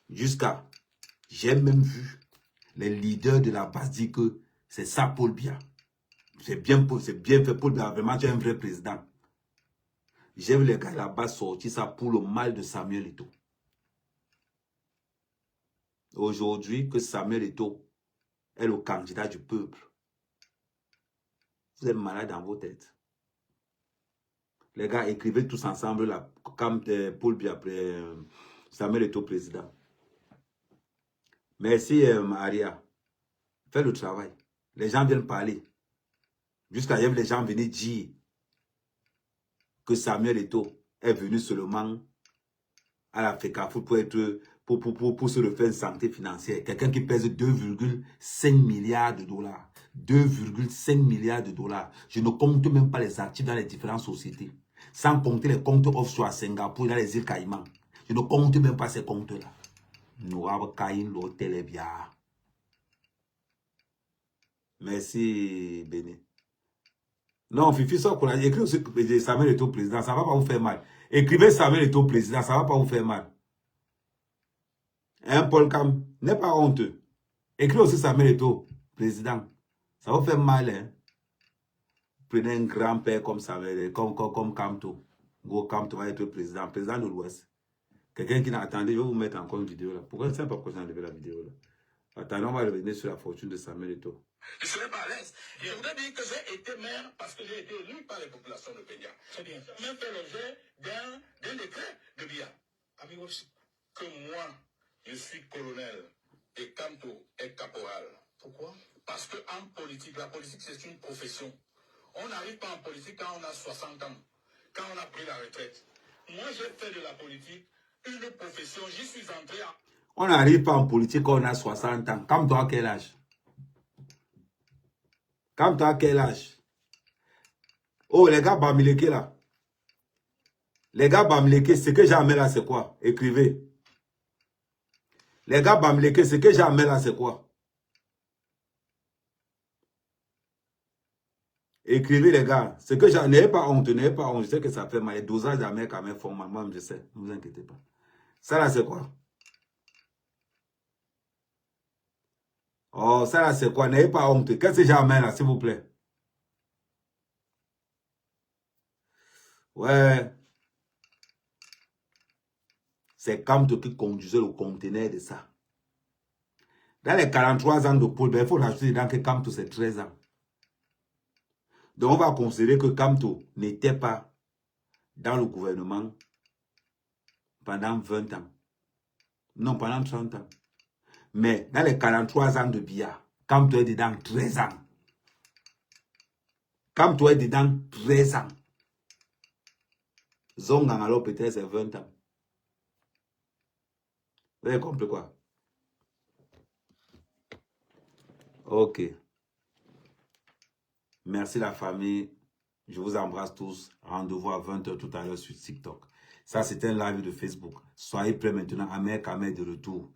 Jusqu'à, j'ai même vu les leaders de la base dire que c'est ça Paul Biya. C'est bien fait Paul Biya. Vraiment, tu es un vrai président. J'ai vu les gars de la base sortir ça pour le mal de Samuel Eto'o. Aujourd'hui, que Samuel Eto'o est le candidat du peuple. Vous êtes malade dans vos têtes. Les gars, écrivez tous ensemble là, comme Paul Biya, Samuel Eto'o président. Merci Maria. Fais le travail. Les gens viennent parler. Jusqu'à hier, les gens venaient dire que Samuel Eto'o est venu seulement à la FECAFOOT pour se refaire une santé financière. Quelqu'un qui pèse 2,5 milliards de dollars. 2,5 milliards de dollars. Je ne compte même pas les actifs dans les différentes sociétés. Sans compter les comptes offshore à Singapour et dans les îles Caïmans. Je ne compte même pas ces comptes-là. Nous avons Caïn, l'hôtel est bien. Merci, Béné. Non, Fifi, ça pour écrire aussi Samuel Eto'o président, ça ne va pas vous faire mal. Écrivez Samuel Eto'o président, ça ne va pas vous faire mal. Hein, Paul Cam, n'est pas honteux. Écrivez aussi Samuel Eto'o président, ça va vous faire mal, hein. Prenez un grand-père comme Samuel, comme Kamto. Go Kamto va être président de l'Ouest. Quelqu'un qui n'a attendu, je vais vous mettre encore une vidéo là. Pourquoi c'est pas pourquoi j'ai enlevé la vidéo là? Attendez, on va revenir sur la fortune de Samuel Eto'o. Je ne serais pas à l'aise. Je voudrais dire que j'ai été maire parce que j'ai été élu par les populations de Pédia. Très bien. Ça a même fait l'objet d'un décret de Biya. Que moi, je suis colonel et Kamto est caporal. Pourquoi? Parce qu'en politique, la politique c'est une profession. On n'arrive pas en politique quand on a 60 ans, quand on a pris la retraite. Moi, j'ai fait de la politique une profession. J'y suis entré en... On n'arrive pas en politique quand on a 60 ans. Comme toi, à quel âge? Comme toi, à quel âge? Oh, les gars Bamileke là. Les gars Bamileke, ce que j'ai amené là, c'est quoi? Écrivez. Les gars Bamileke, ce que j'ai amené là, c'est quoi? Écrivez les gars. Ce que j'en ai pas honte, n'ayez pas honte. Je sais que ça fait mal. Les dosages d'amène quand même font mal. Moi, je sais. Ne vous inquiétez pas. Ça là, c'est quoi? Oh, ça là, c'est quoi? N'ayez pas honte. Qu'est-ce que j'amène là, s'il vous plaît? Ouais. C'est Kamto qui conduisait le conteneur de ça. Dans les 43 ans de Paul, il faut rajouter dans que Kamto, c'est 13 ans. Donc, on va considérer que Kamto n'était pas dans le gouvernement pendant 20 ans. Non, pendant 30 ans. Mais dans les 43 ans de Biya, Kamto est dedans 13 ans. Kamto est dedans 13 ans. Zongang, alors peut-être c'est 20 ans. Vous avez compris quoi? Ok. Merci la famille. Je vous embrasse tous. Rendez-vous à 20 h tout à l'heure sur TikTok. Ça, c'est un live de Facebook. Soyez prêts maintenant. Ahmed Kamel de retour.